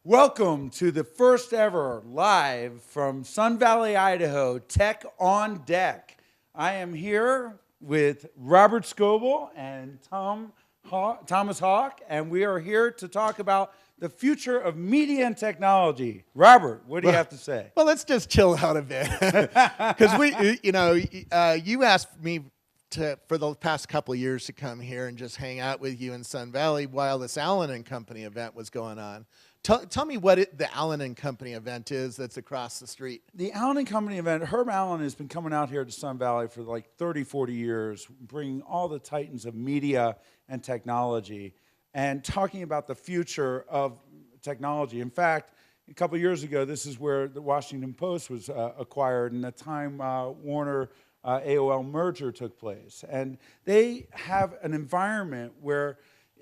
Welcome to the first ever live from Sun Valley, Idaho, Tech on Deck. I am here with Robert Scoble and Thomas Hawk, and we are here to talk about the future of media and technology. Robert, what do you have to say? Well, let's just chill out a bit. Because you asked me for the past couple of years to come here and just hang out with you in Sun Valley while this Allen and Company event was going on. Tell me what the Allen and Company event is that's across the street. The Allen and Company event, Herb Allen has been coming out here to Sun Valley for like 30, 40 years, bringing all the titans of media and technology and talking about the future of technology. In fact, a couple of years ago, this is where the Washington Post was acquired, and the Time Warner AOL merger took place. And they have an environment where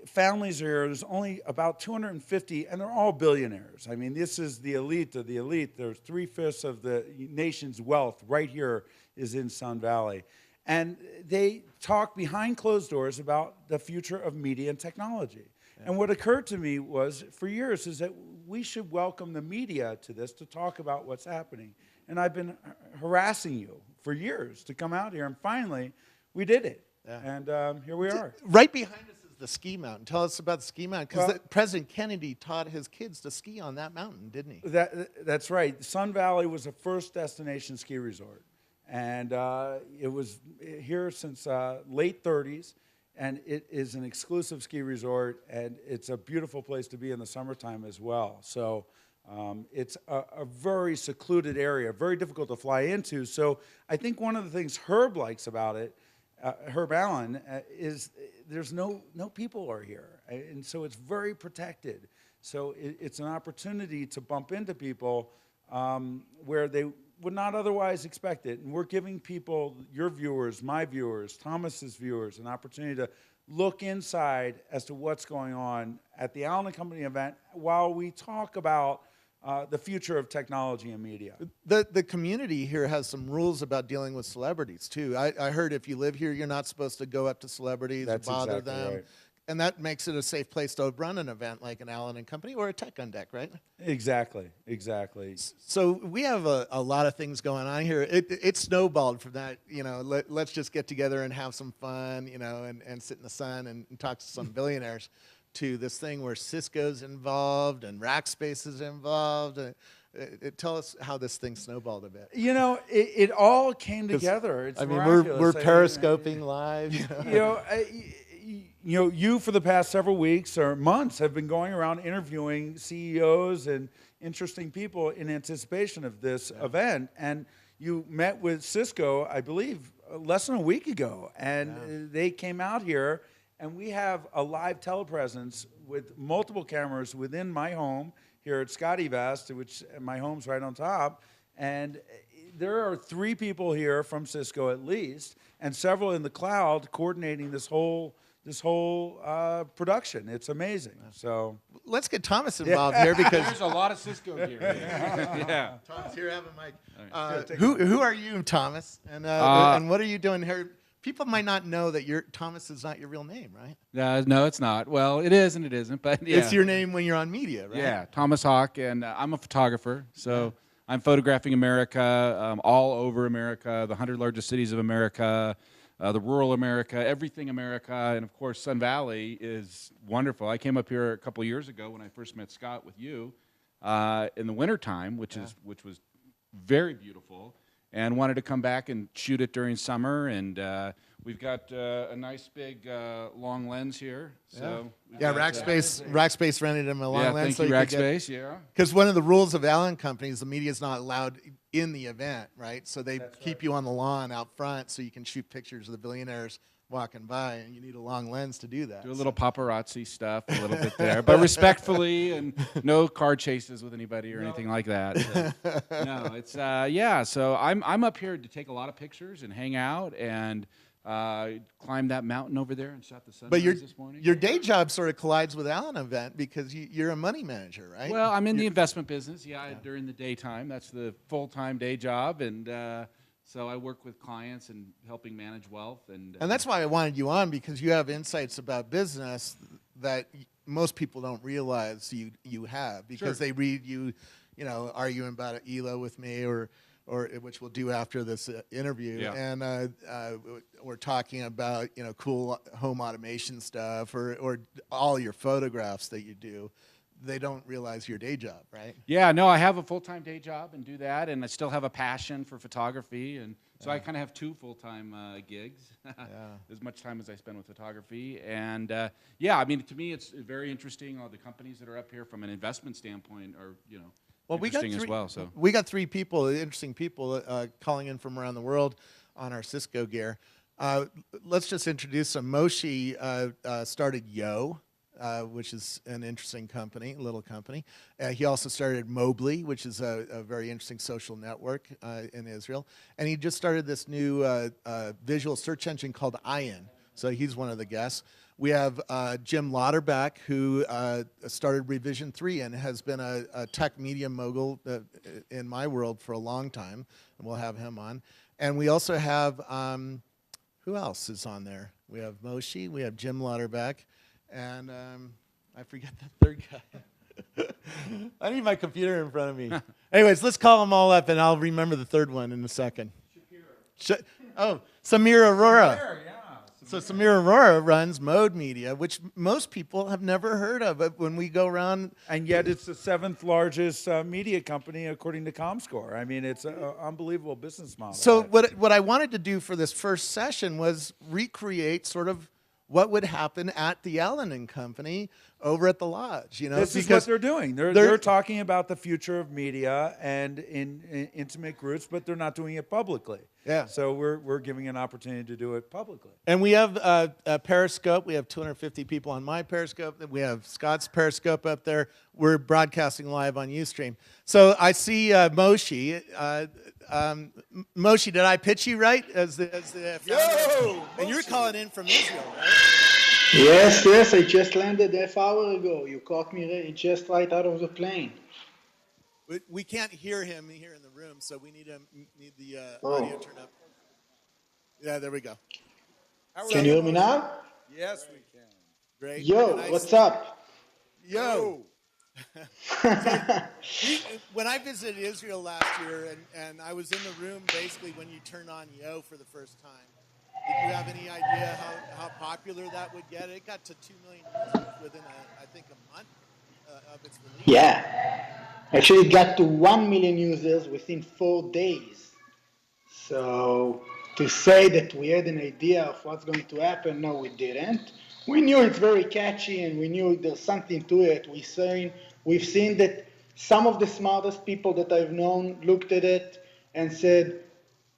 families are here. There's only about 250, and they're all billionaires. I mean, this is the elite of the elite. There's 3/5 of the nation's wealth right here is in Sun Valley. And they talk behind closed doors about the future of media and technology. Yeah. And what occurred to me was, for years, is that we should welcome the media to this to talk about what's happening. And I've been harassing you for years to come out here, and finally, we did it. Yeah. And here we are. Right behind us is the ski mountain. Tell us about the ski mountain, because President Kennedy taught his kids to ski on that mountain, didn't he? That's right. Sun Valley was the first destination ski resort. And it was here since late 30s, and it is an exclusive ski resort, and it's a beautiful place to be in the summertime as well. So it's a very secluded area, very difficult to fly into. So I think one of the things Herb likes about it, Herb Allen, is there's no people are here, and so it's very protected. So it's an opportunity to bump into people where they would not otherwise expect it. And we're giving people, your viewers, my viewers, Thomas's viewers, an opportunity to look inside as to what's going on at the Allen & Company event while we talk about the future of technology and media. The community here has some rules about dealing with celebrities, too. I heard if you live here, you're not supposed to go up to celebrities or bother exactly them. Right. And that makes it a safe place to run an event like an Allen & Company or a Tech on Deck, right? Exactly. So we have a lot of things going on here. It snowballed from that, let's just get together and have some fun, and sit in the sun and talk to some billionaires, to this thing where Cisco's involved and Rackspace is involved. Tell us how this thing snowballed a bit. It all came together. It's miraculous. We're periscoping live. You for the past several weeks or months have been going around interviewing CEOs and interesting people in anticipation of this event, and you met with Cisco, I believe, less than a week ago, and they came out here, and we have a live telepresence with multiple cameras within my home here at Scotty Vest, which my home's right on top, and there are 3 people here from Cisco at least, and several in the cloud coordinating this whole production. It's amazing. So let's get Thomas involved here, because there's a lot of Cisco here. Yeah. Thomas, here, have a mic. Who are you, Thomas? And what are you doing here? People might not know that Thomas is not your real name, right? No, it's not. Well, it is and it isn't, but yeah. It's your name when you're on media, right? Yeah, Thomas Hawk, and I'm a photographer, so I'm photographing America, all over America, the 100 largest cities of America, the rural America, everything America, and of course Sun Valley is wonderful. I came up here a couple years ago when I first met Scott with you in the wintertime, which was very beautiful, and wanted to come back and shoot it during summer, and we've got a nice big long lens here. So Rackspace rented him a long lens. Thank you, Rackspace. Yeah. Because one of the rules of Allen Companies, the media is not allowed in the event, right? So they keep you on the lawn out front so you can shoot pictures of the billionaires walking by, and you need a long lens to do that. Do a little paparazzi stuff, a little bit there, but respectfully, and no car chases with anybody or anything like that. So, no, it's So I'm up here to take a lot of pictures and hang out and climbed that mountain over there and shot the sunrise this morning. Your day job sort of collides with Allen event because you're a money manager, right? Well, I'm in the investment business, during the daytime. That's the full-time day job, and so I work with clients and helping manage wealth. And that's why I wanted you on, because you have insights about business that most people don't realize you have, because they read you, arguing about an ELO with me, or which we'll do after this interview, and we're talking about cool home automation stuff, or all your photographs that you do. They don't realize your day job, right? Yeah, no, I have a full-time day job and do that, and I still have a passion for photography, and so I kind of have two full-time gigs, as much time as I spend with photography. And I mean, to me, it's very interesting. All the companies that are up here from an investment standpoint are, interesting as well. So we got three people, interesting people, calling in from around the world on our Cisco gear. Let's just introduce them. Moshe started Yo, which is an interesting company, little company. He also started Mobley, which is a very interesting social network in Israel. And he just started this new visual search engine called Ayin. So he's one of the guests. We have Jim Louderback, who started Revision 3 and has been a tech media mogul in my world for a long time. And we'll have him on. And we also have, who else is on there? We have Moshe, we have Jim Louderback, and I forget the third guy. I need my computer in front of me. Anyways, let's call them all up, and I'll remember the third one in a second. Samir Arora. So Samir Arora runs Mode Media, which most people have never heard of. But when we go around, and yet it's the 7th largest media company according to ComScore. I mean, it's an unbelievable business model. So what I wanted to do for this first session was recreate sort of what would happen at the Allen and Company over at the Lodge. This is what they're doing. They're talking about the future of media and in intimate groups, but they're not doing it publicly. Yeah. So we're giving an opportunity to do it publicly. And we have a Periscope. We have 250 people on my Periscope. We have Scott's Periscope up there. We're broadcasting live on Ustream. So I see Moshe. Moshe, did I pitch you right as the founder? And you're calling in from Israel, right? Yes. I just landed half hour ago. You caught me just right out of the plane. We can't hear him here in the room, so we need the audio turned up. Yeah, there we go. Can you hear me now? Yes, we can. Great. Yo, what's up? Yo. When I visited Israel last year, and I was in the room basically when you turned on Yo for the first time, did you have any idea how popular that would get? It got to 2 million users within, I think, a month of its release. Yeah. Actually, it got to 1 million users within 4 days. So to say that we had an idea of what's going to happen, no, we didn't. We knew it's very catchy, and we knew there's something to it. We've seen that some of the smartest people that I've known looked at it and said,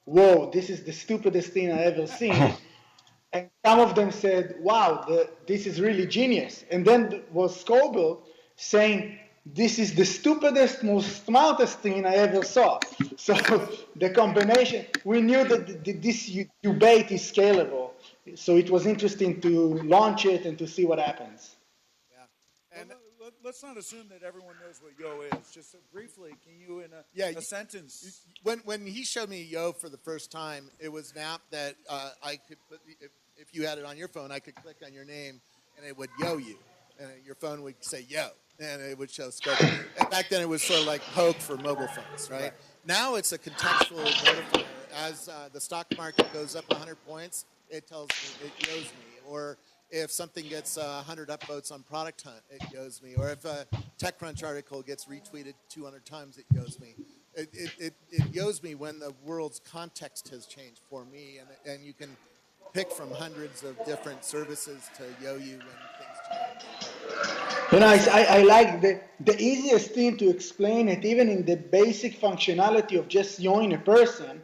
whoa, this is the stupidest thing I've ever seen. And some of them said, wow, this is really genius. And then was Scoble saying, this is the stupidest, most smartest thing I ever saw. So the combination, we knew that this debate is scalable. So it was interesting to launch it and to see what happens. Yeah. And let's not assume that everyone knows what Yo is. Just briefly, can you in a sentence? When he showed me Yo for the first time, it was an app that I could put, if you had it on your phone, I could click on your name and it would Yo you. And your phone would say Yo, and it would show scope. And back then it was sort of like Poke for mobile phones, right? Now it's a contextual notifier. As the stock market goes up 100 points, it tells me, it Yo's me. Or if something gets 100 upvotes on Product Hunt, it Yo's me. Or if a TechCrunch article gets retweeted 200 times, it Yo's me. It Yo's me when the world's context has changed for me, and you can pick from hundreds of different services to Yo you when things change. I like the easiest thing to explain it, even in the basic functionality of just yoing a person.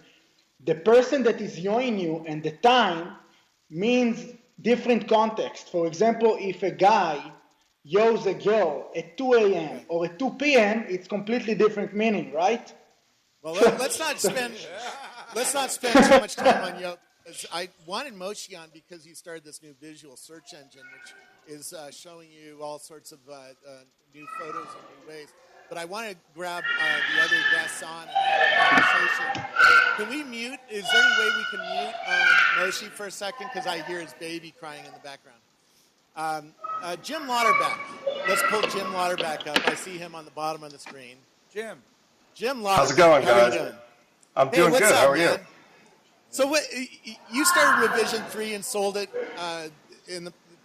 The person that is yoing you and the time means different context. For example, if a guy yo's a girl at 2 a.m. or at 2 p.m., it's completely different meaning, right? Well, let's not spend too much time on Yo. I wanted Moshe on because he started this new visual search engine, which is showing you all sorts of new photos in new ways. But I want to grab the other guests on and have a conversation. Can we mute? Is there any way we can mute Moshe for a second? Because I hear his baby crying in the background. Jim Louderback. Let's pull Jim Louderback up. I see him on the bottom of the screen. Jim. Jim Louderback. How's it going, How are you guys? doing? I'm Hey, doing what's good. up, How are you? man? So what, you started Revision 3 and sold it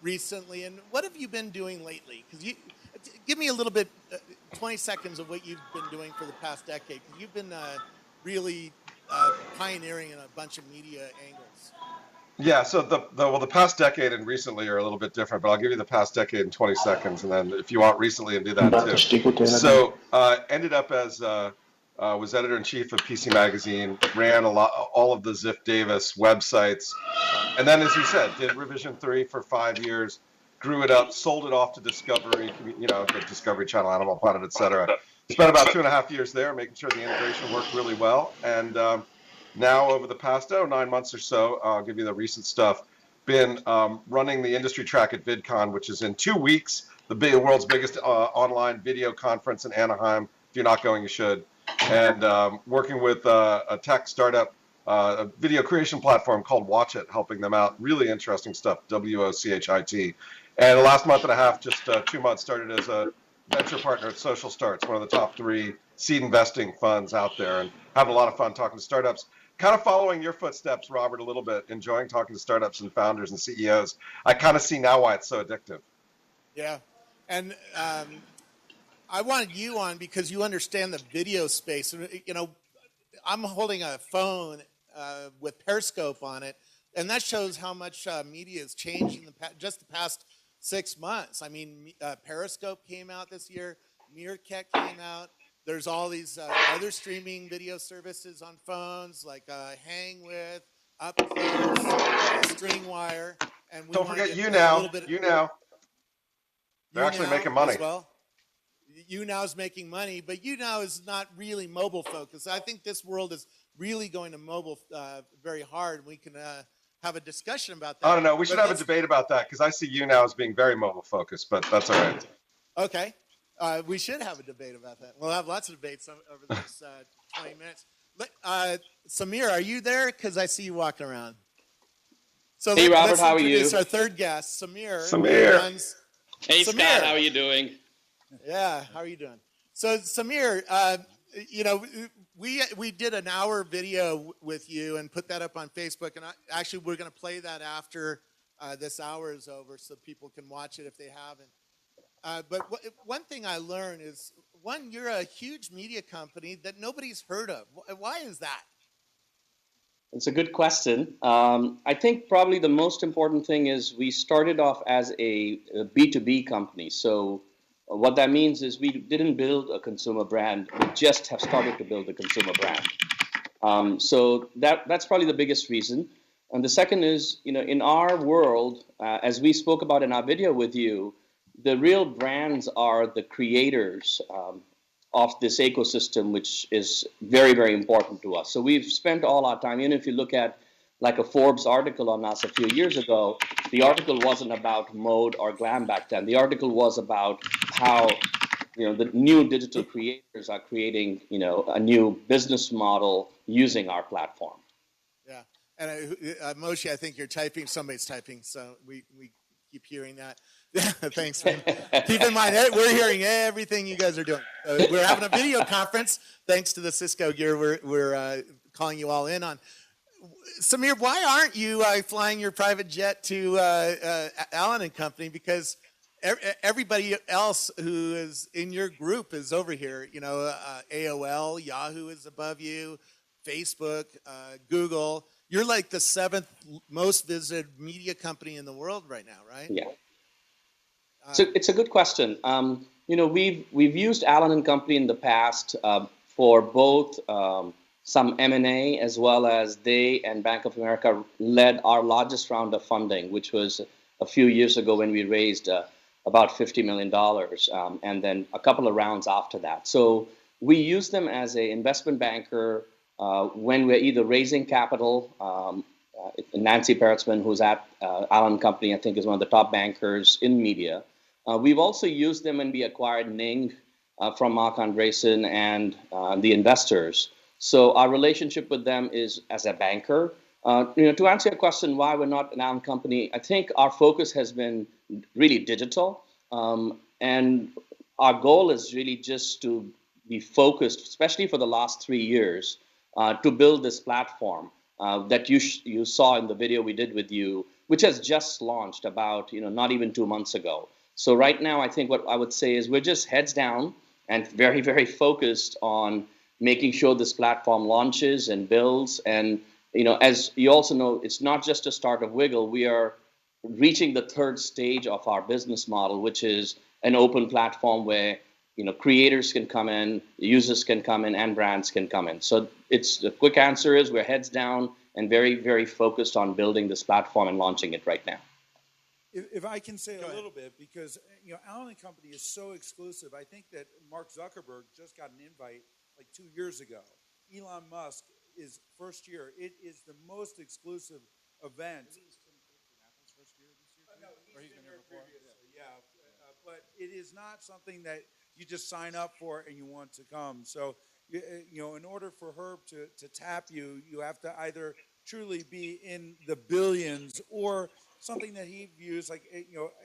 recently, and what have you been doing lately? Because give me a little bit, 20 seconds of what you've been doing for the past decade. 'Cause you've been really pioneering in a bunch of media angles. Yeah, so the past decade and recently are a little bit different, but I'll give you the past decade in 20 seconds, and then if you want recently, and do that too. So ended up as was editor-in-chief of PC Magazine, ran all of the Ziff Davis websites, and then, as you said, did Revision 3 for 5 years, grew it up, sold it off to Discovery, the Discovery Channel, Animal Planet, etc. Spent about 2.5 years there, making sure the integration worked really well, and now over the past 9 months or so, I'll give you the recent stuff, been running the industry track at VidCon, which is in 2 weeks, the world's biggest online video conference in Anaheim. If you're not going, you should. And working with a tech startup, a video creation platform called Watch It, helping them out. Really interesting stuff, WOCHIT. And the last month and a half, just 2 months, started as a venture partner at Social Starts, one of the top 3 seed investing funds out there, and having a lot of fun talking to startups. Kind of following your footsteps, Robert, a little bit, enjoying talking to startups and founders and CEOs. I kind of see now why it's so addictive. Yeah, and I wanted you on because you understand the video space. I'm holding a phone with Periscope on it, and that shows how much media has changed in just the past 6 months. I mean, Periscope came out this year, Meerkat came out. There's all these other streaming video services on phones like Hangwith, Up Close, StringWire, and we Don't want forget to get YouNow. a little bit. YouNow. They're actually making money. As well. YouNow is making money, but YouNow is not really mobile focused. I think this world is really going to mobile very hard. We can have a discussion about that. I don't know. We should have a debate about that because I see YouNow as being very mobile focused, but that's all right. Okay. We should have a debate about that. We'll have lots of debates over the next 20 minutes. Samir, are you there? Because I see you walking around. So hey, Robert, let's how are you? introduce our third guest, Samir. Hey, Samir. Scott, how are you doing? Yeah, how are you doing? So, Samir, we did an hour video with you and put that up on Facebook, and actually we're going to play that after this hour is over so people can watch it if they haven't. But one thing I learned is, one, you're a huge media company that nobody's heard of. Why is that? It's a good question. I think probably the most important thing is we started off as a B2B company. So what that means is we didn't build a consumer brand. We just have started to build a consumer brand. So that's probably the biggest reason. And the second is, in our world, as we spoke about in our video with you, the real brands are the creators of this ecosystem, which is very, very important to us. So we've spent all our time, even if you look at like a Forbes article on us a few years ago, the article wasn't about mode or glam back then. The article was about how the new digital creators are creating a new business model using our platform. Yeah, and Moshe, I think you're typing. Somebody's typing, so we keep hearing that. Thanks, man. Keep in mind, we're hearing everything you guys are doing. We're having a video conference thanks to the Cisco gear we're calling you all in on. Samir, why aren't you flying your private jet to Allen and Company? Because everybody else who is in your group is over here. AOL, Yahoo is above you, Facebook, Google. You're like the 7th most visited media company in the world right now, right? Yeah. So it's a good question. We've used Allen and Company in the past for both some M&A, as well as they and Bank of America led our largest round of funding, which was a few years ago when we raised about $50 million, and then a couple of rounds after that. So we use them as an investment banker when we're either raising capital. Nancy Peretzman, who's at Allen Company, I think is one of the top bankers in media. We've also used them when we acquired Ning from Mark Andreessen and the investors. So our relationship with them is as a banker. To answer your question, why we're not an Allen company, I think our focus has been really digital, and our goal is really just to be focused, especially for the last 3 years, to build this platform that you saw in the video we did with you, which has just launched about not even 2 months ago. So right now, I think what I would say is we're just heads down and very, very focused on making sure this platform launches and builds. And as you also know, it's not just a start of Wiggle. We are reaching the third stage of our business model, which is an open platform where creators can come in, users can come in, and brands can come in. So the quick answer is we're heads down and very, very focused on building this platform and launching it right now. If I can say a little bit, because Allen & Company is so exclusive. I think that Mark Zuckerberg just got an invite like 2 years ago. Elon Musk is first year. It is the most exclusive event. First year this year? No, he's been here previously, yeah. But it is not something that you just sign up for and you want to come. So, in order for Herb to tap you, you have to either truly be in the billions or something that he views like,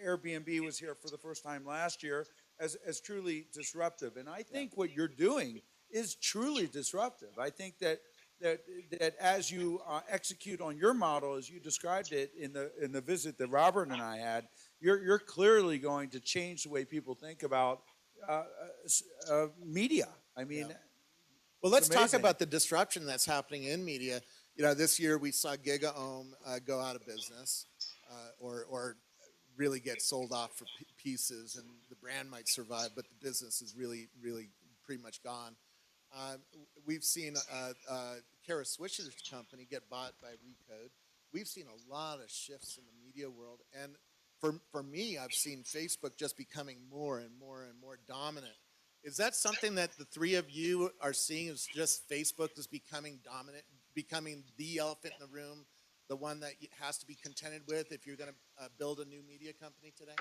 Airbnb was here for the first time last year as truly disruptive. And I think what you're doing is truly disruptive. I think that as you execute on your model, as you described it in the visit that Robert and I had, you're clearly going to change the way people think about media. I mean, well, let's talk about the disruption that's happening in media. This year we saw GigaOM go out of business, or really get sold off for pieces, and the brand might survive, but the business is really, really pretty much gone. We've seen Kara Swisher's company get bought by Recode. We've seen a lot of shifts in the media world, and for me, I've seen Facebook just becoming more and more and more dominant. Is that something that the three of you are seeing? Is just Facebook is becoming dominant, becoming the elephant in the room, the one that has to be contended with if you're going to build a new media company today?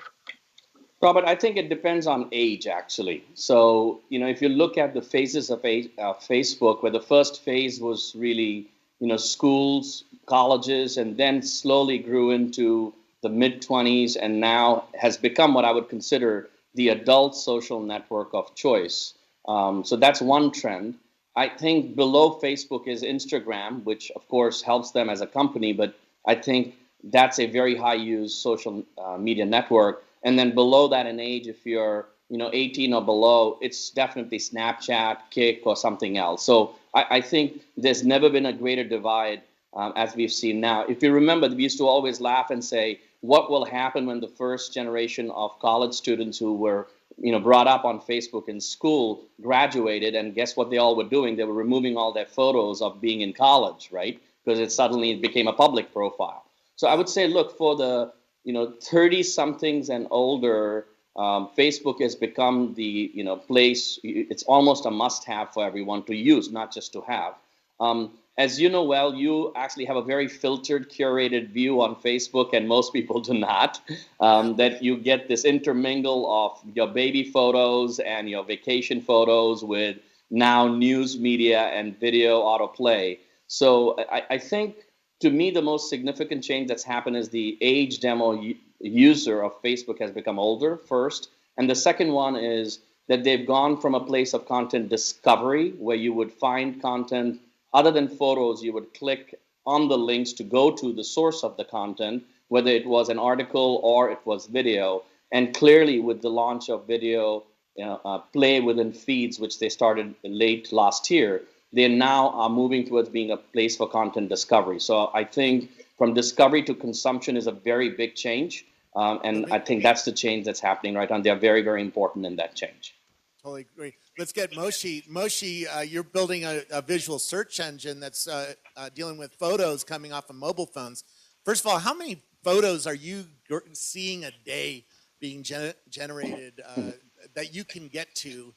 Robert, I think it depends on age, actually. So, if you look at the phases of Facebook, where the first phase was really, schools, colleges, and then slowly grew into the mid-20s, and now has become what I would consider the adult social network of choice. So that's one trend. I think below Facebook is Instagram, which of course helps them as a company, but I think that's a very high-use social media network. And then below that in age, if you're 18 or below, it's definitely Snapchat, Kik, or something else. So I think there's never been a greater divide as we've seen now. If you remember, we used to always laugh and say, what will happen when the first generation of college students who were brought up on Facebook in school graduated, and guess what they all were doing? They were removing all their photos of being in college, right? Because it suddenly became a public profile. So I would say, look, for the 30-somethings and older, Facebook has become the place. It's almost a must-have for everyone to use, not just to have. As you know well, you actually have a very filtered, curated view on Facebook, and most people do not. That you get this intermingle of your baby photos and your vacation photos with now news media and video autoplay. So I think, to me, the most significant change that's happened is the age demo user of Facebook has become older first. And the second one is that they've gone from a place of content discovery, where you would find content other than photos. You would click on the links to go to the source of the content, whether it was an article or it was video. And clearly, with the launch of video play within feeds, which they started late last year, they now are moving towards being a place for content discovery. So I think from discovery to consumption is a very big change. And I think that's the change that's happening right now. They're very, very important in that change. Totally agree. Let's get Moshe. Moshe, you're building a visual search engine that's dealing with photos coming off of mobile phones. First of all, how many photos are you seeing a day being generated that you can get to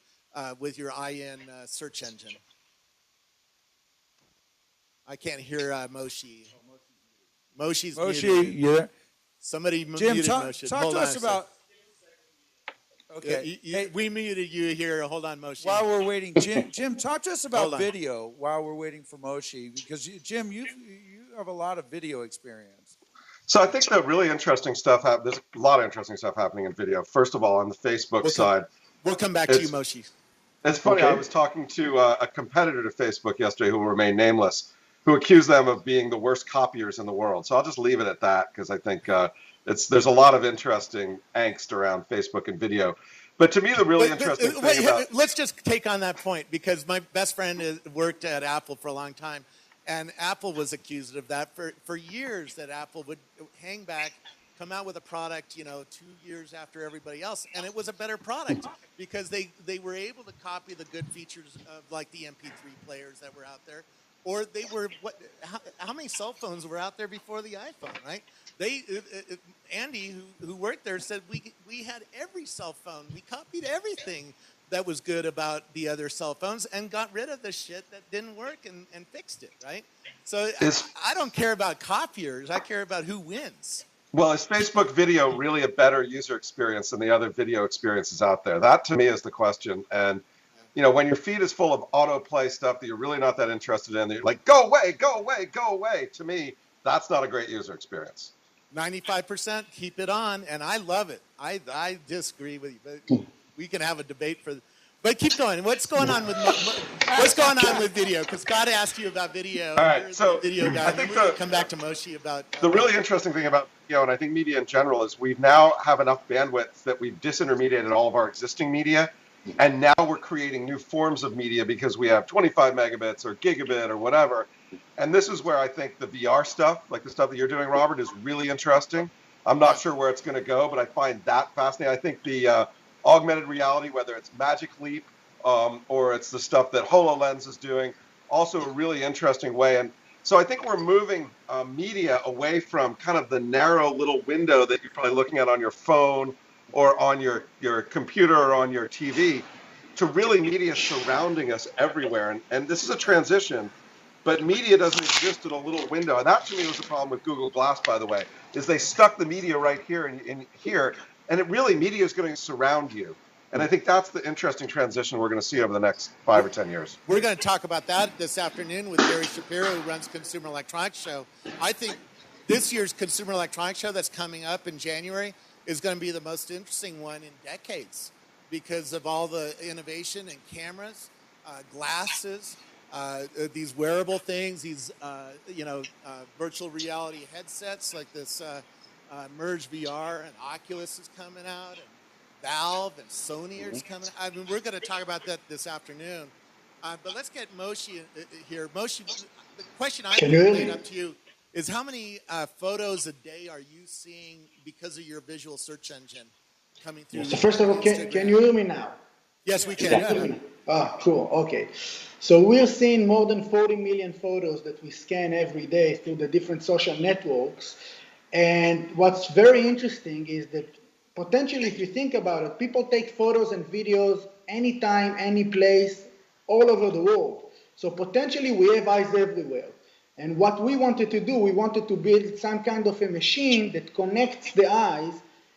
with your IN search engine? I can't hear Moshe. Moshe's muted. Yeah. Somebody Jim, muted talk Moshe. to us about. Okay, we muted you here. Hold on, Moshe. While we're waiting, Jim, talk to us about video while we're waiting for Moshe, because Jim, you have a lot of video experience. So I think the really interesting stuff, there's a lot of interesting stuff happening in video. First of all, on the Facebook side. We'll come back to you, Moshe. It's funny, I was talking to a competitor to Facebook yesterday who will remain nameless, who accused them of being the worst copiers in the world. So I'll just leave it at that because I think there's a lot of interesting angst around Facebook and video. But to me, the really interesting thing about... Let's just take on that point, because my best friend worked at Apple for a long time, and Apple was accused of that for years, that Apple would hang back, come out with a product, 2 years after everybody else, and it was a better product because they were able to copy the good features of like the MP3 players that were out there, or they were how many cell phones were out there before the iPhone, right? Andy, who worked there, said we had every cell phone. We copied everything that was good about the other cell phones and got rid of the shit that didn't work and fixed it, right? So I don't care about copiers. I care about who wins. Well, is Facebook video really a better user experience than the other video experiences out there? That, to me, is the question. And, when your feed is full of autoplay stuff that you're really not that interested in, that you're like, go away, go away, go away. To me, that's not a great user experience. 95%, keep it on, and I love it. I disagree with you, but we can have a debate but keep going. What's going on with video? Because Scott asked you about video. All right, so video guy. I think we'll come back to Moshe about the really interesting thing about video, and I think media in general, is we now have enough bandwidth that we've disintermediated all of our existing media, and now we're creating new forms of media because we have 25 megabits or gigabit or whatever. And this is where I think the VR stuff, like the stuff that you're doing, Robert, is really interesting. I'm not sure where it's going to go, but I find that fascinating. I think the augmented reality, whether it's Magic Leap or it's the stuff that HoloLens is doing, also a really interesting way. And so I think we're moving media away from kind of the narrow little window that you're probably looking at on your phone or on your computer or on your TV to really media surrounding us everywhere. And this is a transition. But media doesn't exist in a little window. And that, to me, was the problem with Google Glass, by the way, is they stuck the media right here and here. And media is going to surround you. And I think that's the interesting transition we're going to see over the next 5 or 10 years. We're going to talk about that this afternoon with Barry Shapiro, who runs Consumer Electronics Show. I think this year's Consumer Electronics Show that's coming up in January is going to be the most interesting one in decades because of all the innovation in cameras, glasses, these wearable things, these virtual reality headsets like this Merge VR, and Oculus is coming out, and Valve and Sony are coming out. I mean, we're going to talk about that this afternoon. But let's get Moshe here. Moshe, the question I laid up to you is how many photos a day are you seeing because of your visual search engine coming through? So first of all, can you hear me now? Yes, we can. Yeah. Ah, cool. Okay. So we're seeing more than 40 million photos that we scan every day through the different social networks. And what's very interesting is that potentially, if you think about it, people take photos and videos anytime, any place, all over the world. So potentially we have eyes everywhere. And what we wanted to do, we wanted to build some kind of a machine that connects the eyes.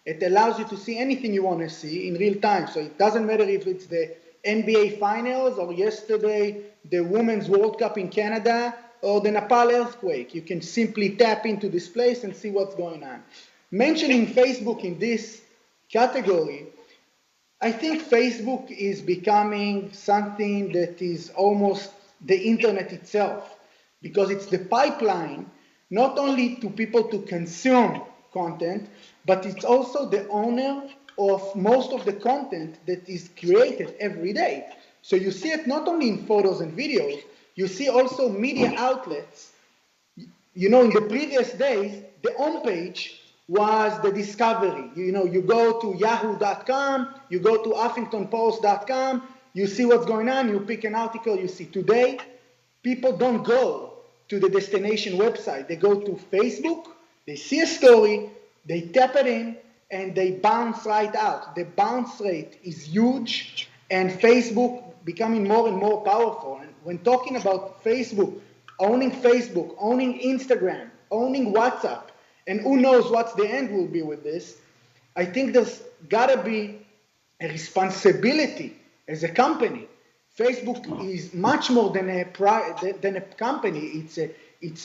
It allows you to see anything you want to see in real time. So it doesn't matter if it's the NBA Finals or yesterday the Women's World Cup in Canada or the Nepal earthquake. You can simply tap into this place and see what's going on. Mentioning Facebook in this category, I think Facebook is becoming something that is almost the internet itself, because it's the pipeline not only to people to consume content, but it's also the owner of most of the content that is created every day. So you see it not only in photos and videos, you see also media outlets. You know, in the previous days, the homepage was the discovery. You know, you go to yahoo.com, you go to huffingtonpost.com, you see what's going on, you pick an article, you see. Today, people don't go to the destination website. They go to Facebook, they see a story, they tap it in, and they bounce right out. The bounce rate is huge, and Facebook becoming more and more powerful. And when talking about Facebook, owning Instagram, owning WhatsApp, and who knows what the end will be with this, I think there's got to be a responsibility as a company. Facebook is much more than a company.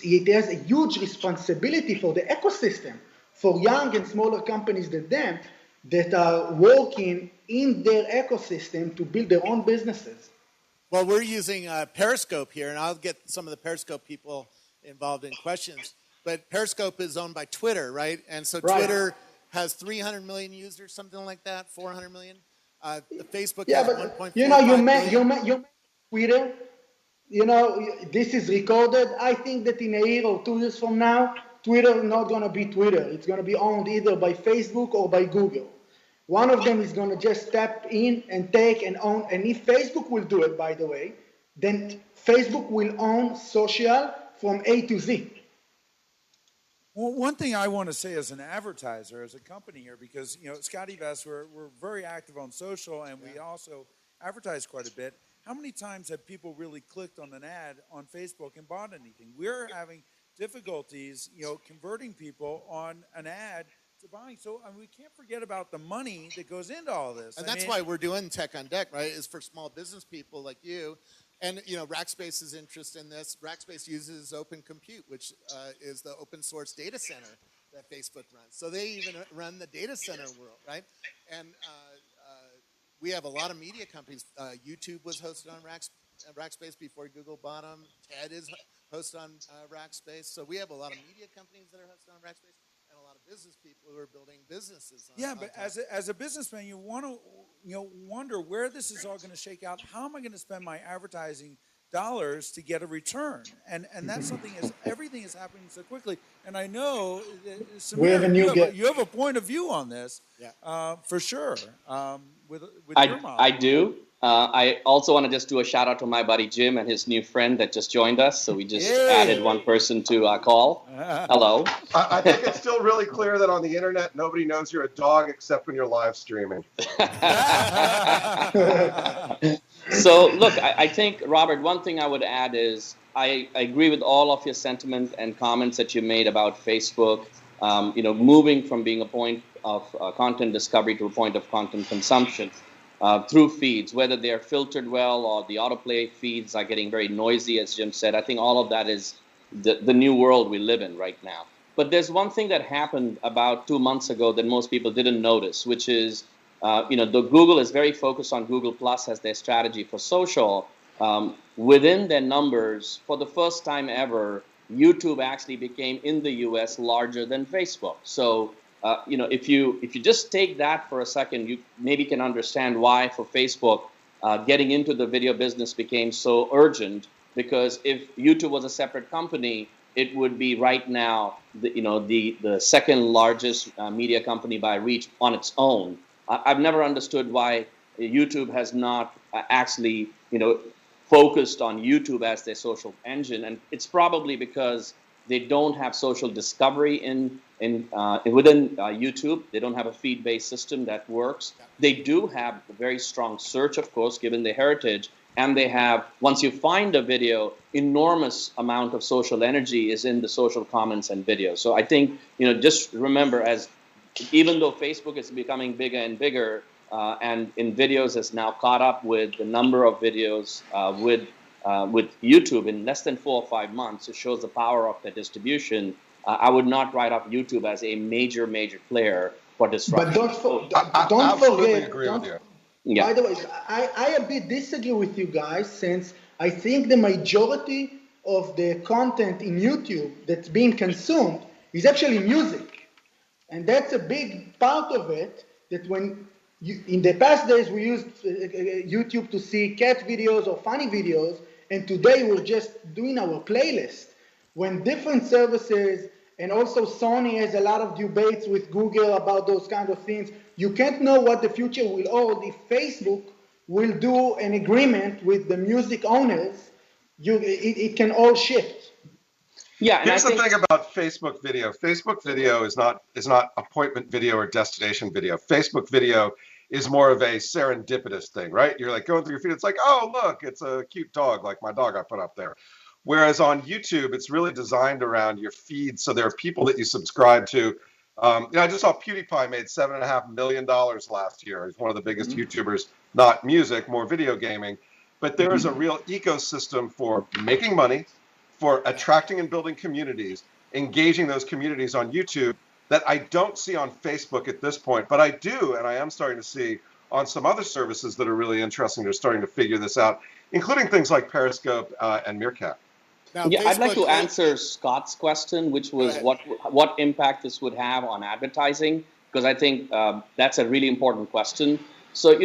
it has a huge responsibility for the ecosystem, for young and smaller companies than them that are working in their ecosystem to build their own businesses. Well, we're using Periscope here, and I'll get some of the Periscope people involved in questions. But Periscope is owned by Twitter, right? And so Twitter has 300 million users, something like that, 400 million. Facebook has 1.45 billion. You mentioned Twitter. This is recorded. I think that in a year or 2 years from now, Twitter is not going to be Twitter. It's going to be owned either by Facebook or by Google. One of them is going to just step in and take and own. And if Facebook will do it, by the way, then Facebook will own social from A to Z. Well, one thing I want to say as an advertiser, as a company here, because Scotty Vest, we're very active on social, and we also advertise quite a bit. How many times have people really clicked on an ad on Facebook and bought anything? We're having difficulties, converting people on an ad to buying. So we can't forget about the money that goes into all this. And that's why we're doing Tech on Deck, right? Is for small business people like you. And Rackspace's interest in this. Rackspace uses Open Compute, which is the open source data center that Facebook runs. So they even run the data center world, right? And we have a lot of media companies. YouTube was hosted on Rackspace before Google bought them. TED is hosted on Rackspace. So we have a lot of media companies that are hosted on Rackspace, and a lot of business people who are building businesses. But as a businessman, you want to wonder where this is all going to shake out. How am I going to spend my advertising dollars to get a return? And that's something everything is happening so quickly. And I know, Samir, you have a point of view on this, for sure. With your model. I do. I also want to just do a shout out to my buddy Jim and his new friend that just joined us. So we just added one person to our call. Hello. I think it's still really clear that on the internet, nobody knows you're a dog except when you're live streaming. So look, I think, Robert, one thing I would add is I agree with all of your sentiment and comments that you made about Facebook, moving from being a point of content discovery to a point of content consumption. Through feeds, whether they're filtered well or the autoplay feeds are getting very noisy, as Jim said. I think all of that is the new world we live in right now. But there's one thing that happened about 2 months ago that most people didn't notice, which is, the Google is very focused on Google Plus as their strategy for social. Within their numbers, for the first time ever, YouTube actually became in the US larger than Facebook. So if you just take that for a second, you maybe can understand why for Facebook getting into the video business became so urgent. Because if YouTube was a separate company, it would be right now the second largest media company by reach on its own. I've never understood why YouTube has not actually focused on YouTube as their social engine, and it's probably because they don't have social discovery within YouTube. They don't have a feed-based system that works. They do have a very strong search, of course, given their heritage. And they have, once you find a video, enormous amount of social energy is in the social comments and videos. So I think, just remember, even though Facebook is becoming bigger and bigger, and in videos has now caught up with the number of videos with YouTube in less than 4 or 5 months, it shows the power of the distribution. I would not write off YouTube as a major player for disruption. But don't forget. Agree with you. Yeah. By the way, I a bit disagree with you guys, since I think the majority of the content in YouTube that's being consumed is actually music. And that's a big part of it, that when in the past days we used YouTube to see cat videos or funny videos, and today we're just doing our playlist. When different services, and also Sony has a lot of debates with Google about those kind of things, you can't know what the future will hold. If Facebook will do an agreement with the music owners, it can all shift. Yeah, Here's the thing about Facebook video. Facebook video is not appointment video or destination video. Facebook video is more of a serendipitous thing, right? You're like going through your feed. It's like, oh, look, it's a cute dog, like my dog I put up there. Whereas on YouTube, it's really designed around your feed. So there are people that you subscribe to. I just saw PewDiePie made $7.5 million last year. He's one of the biggest YouTubers, not music, more video gaming. But there is a real ecosystem for making money, for attracting and building communities, engaging those communities on YouTube that I don't see on Facebook at this point, but I do, and I am starting to see on some other services that are really interesting. They're starting to figure this out, including things like Periscope and Meerkat. Now, Yeah, I'd like Facebook- to answer Scott's question, which was what impact this would have on advertising, because I think that's a really important question. So,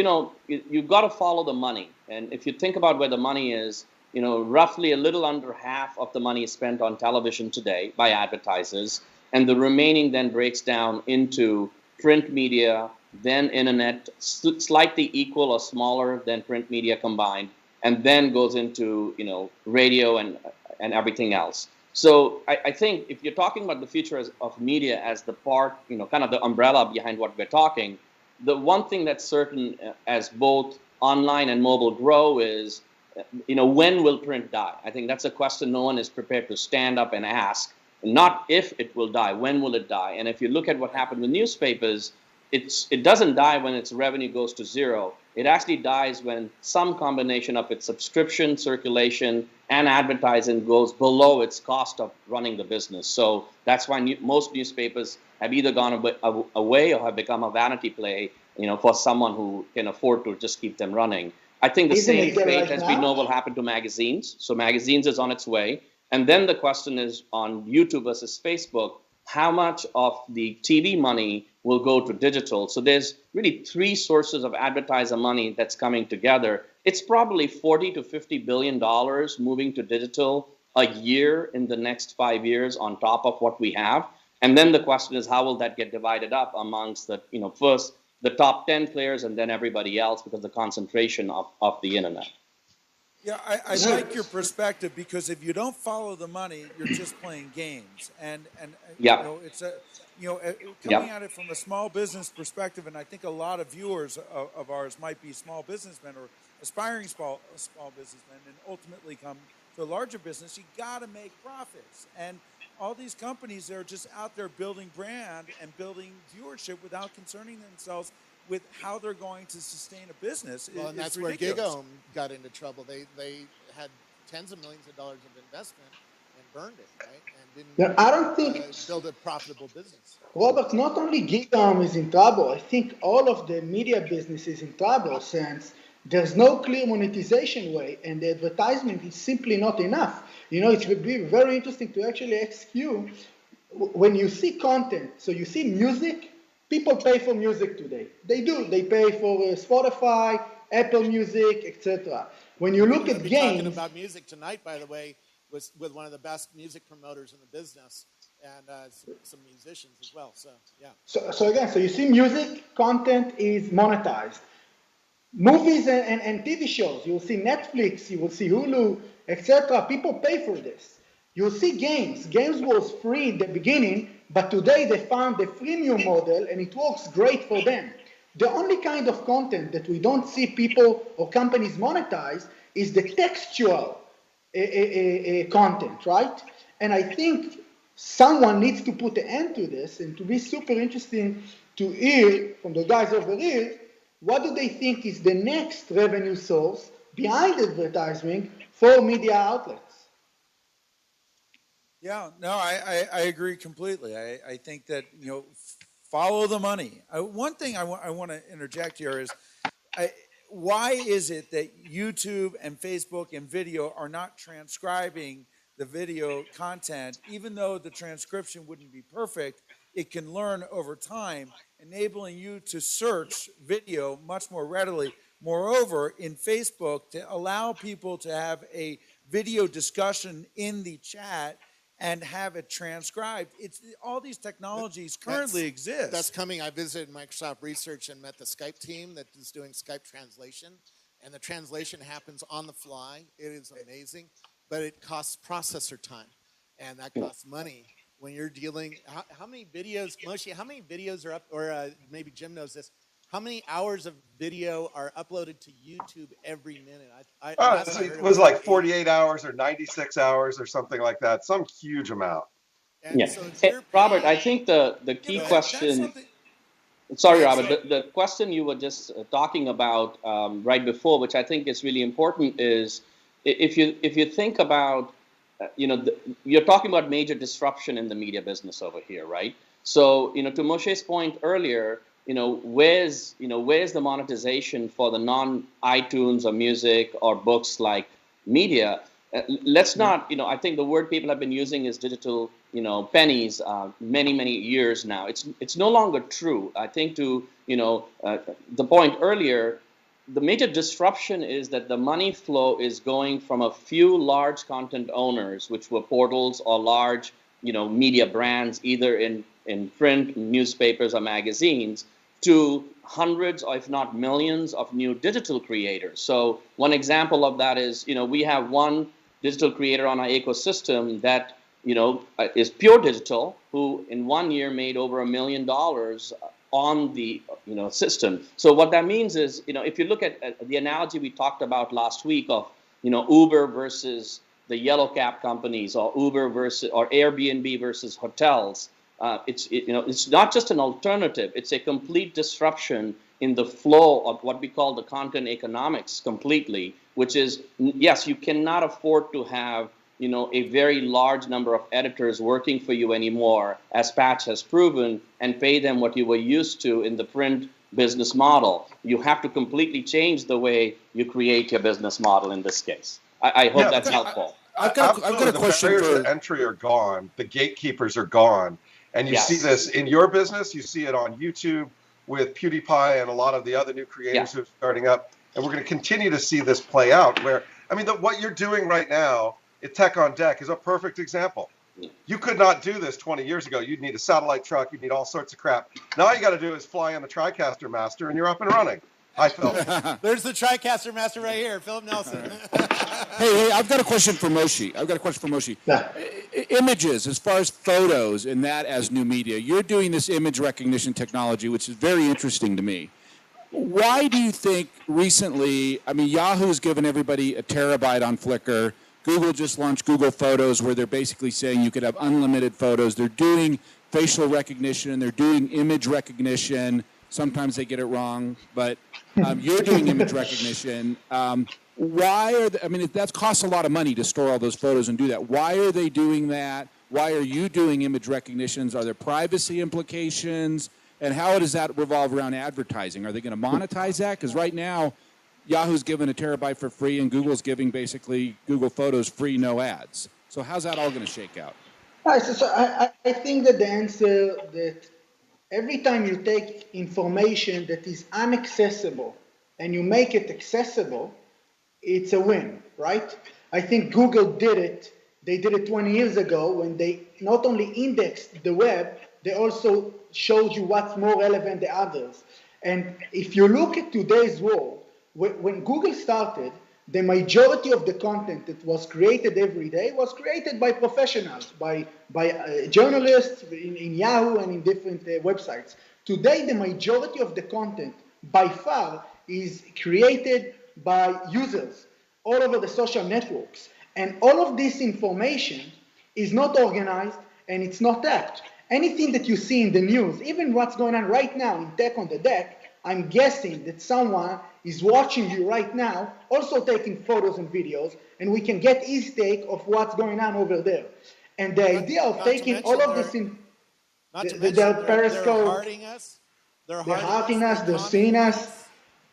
you've got to follow the money. And if you think about where the money is, roughly a little under half of the money is spent on television today by advertisers, and the remaining then breaks down into print media, then internet, slightly equal or smaller than print media combined, and then goes into, radio and everything else. So I think if you're talking about the future of media as the part, kind of the umbrella behind what we're talking, the one thing that's certain as both online and mobile grow is, when will print die? I think that's a question no one is prepared to stand up and ask. Not if it will die, when will it die? And if you look at what happened with newspapers, it doesn't die when its revenue goes to zero. It actually dies when some combination of its subscription, circulation, and advertising goes below its cost of running the business. So that's why most newspapers have either gone away or have become a vanity play, for someone who can afford to just keep them running. I think the same fate, as we know, will happen to magazines. So magazines is on its way. And then the question is on YouTube versus Facebook, how much of the TV money will go to digital? So there's really three sources of advertiser money that's coming together. It's probably $40 to $50 billion moving to digital a year in the next 5 years on top of what we have. And then the question is, how will that get divided up amongst the, first the top 10 players and then everybody else, because of the concentration of the internet. Yeah, I like your perspective, because if you don't follow the money, you're just playing games, and it's coming at it from a small business perspective, and I think a lot of viewers of ours might be small businessmen or aspiring small businessmen, and ultimately come to a larger business. You got to make profits, and all these companies are just out there building brand and building viewership without concerning themselves with how they're going to sustain a business. Well, and that's ridiculous. where Gigome got into trouble. They had tens of millions of dollars of investment and burned it, right? And didn't I don't think build a profitable business. Robert, not only Gigome is in trouble, I think all of the media business is in trouble, since there's no clear monetization way, and the advertisement is simply not enough. It would be very interesting to actually execute when you see content. So you see music. People pay for music today. They do. They pay for Spotify, Apple Music, etc. When you look at games, talking about music tonight, by the way, was with one of the best music promoters in the business, and some musicians as well. So yeah. So again, so you see music content is monetized. Movies and TV shows. You'll see Netflix. You will see Hulu, etc. People pay for this. You'll see games. Games was free in the beginning, but today they found the freemium model, and it works great for them. The only kind of content that we don't see people or companies monetize is the textual content, right? And I think someone needs to put an end to this, and to be super interesting to hear from the guys over here, what do they think is the next revenue source behind advertising for media outlets? Yeah, no, I agree completely. I think that, follow the money. One thing I want to interject here is, why is it that YouTube and Facebook and video are not transcribing the video content? Even though the transcription wouldn't be perfect, it can learn over time, enabling you to search video much more readily. Moreover, in Facebook, to allow people to have a video discussion in the chat and have it transcribed. It's all these technologies currently exist. That's coming. I visited Microsoft Research and met the Skype team that is doing Skype translation, and the translation happens on the fly. It is amazing, but it costs processor time, and that costs money. When you're dealing, how many videos, Moshe, how many videos are up, or maybe Jim knows this, how many hours of video are uploaded to YouTube every minute? It was like 48 hours or 96 hours or something like that, some huge amount. Yeah. So Robert, I think the key question, sorry, Robert, the question you were just talking about right before, which I think is really important, is if you think about you're talking about major disruption in the media business over here, right? So, to Moshe's point earlier, where's the monetization for the non-iTunes or music or books like media? Let's not, I think the word people have been using is digital, pennies, many years now. It's no longer true. I think to, the point earlier, the major disruption is that the money flow is going from a few large content owners, which were portals or large, media brands, either in print, newspapers, or magazines, to hundreds, or if not millions, of new digital creators. So one example of that is, we have one digital creator on our ecosystem that, is pure digital, who in 1 year made over $1 million on the system. So what that means is, if you look at the analogy we talked about last week of Uber versus the yellow cab companies, or Uber versus or Airbnb versus hotels, it's not just an alternative, it's a complete disruption in the flow of what we call the content economics completely, which is, yes, you cannot afford to have a very large number of editors working for you anymore, as Patch has proven, and pay them what you were used to in the print business model. You have to completely change the way you create your business model in this case. I hope that's helpful. I've got a question. The barriers to entry are gone. The gatekeepers are gone. And you see this in your business. You see it on YouTube with PewDiePie and a lot of the other new creators who are starting up. And we're going to continue to see this play out where, what you're doing right now, Tech on Deck, is a perfect example. You could not do this 20 years ago. You'd need a satellite truck. You'd need all sorts of crap. Now all you got to do is fly on the TriCaster Master, and you're up and running. Hi, Phil. There's the TriCaster Master right here, Philip Nelson. Hey, I've got a question for Moshe. Yeah. Images, as far as photos and that as new media, you're doing this image recognition technology, which is very interesting to me. Why do you think recently, Yahoo's given everybody a terabyte on Flickr. Google just launched Google Photos, where they're basically saying you could have unlimited photos. They're doing facial recognition. They're doing image recognition. Sometimes they get it wrong, but you're doing image recognition. Why are that costs a lot of money to store all those photos and do that. Why are they doing that? Why are you doing image recognitions? Are there privacy implications? And how does that revolve around advertising? Are they going to monetize that? Because right now, Yahoo's giving a terabyte for free, and Google's giving basically Google Photos free, no ads. So how's that all going to shake out? So I think that the answer that every time you take information that is inaccessible and you make it accessible, it's a win, right? I think Google did it. They did it 20 years ago when they not only indexed the web, they also showed you what's more relevant than others. And if you look at today's world, when Google started, the majority of the content that was created every day was created by professionals, by journalists in Yahoo and in different websites. Today, the majority of the content, by far, is created by users all over the social networks. And all of this information is not organized and it's not tagged. Anything that you see in the news, even what's going on right now in Tech on the Deck, I'm guessing that someone is watching you right now, also taking photos and videos, and we can get his take of what's going on over there. And the idea of taking all of this in, they're hearting us. They're hearting us, they're seeing us.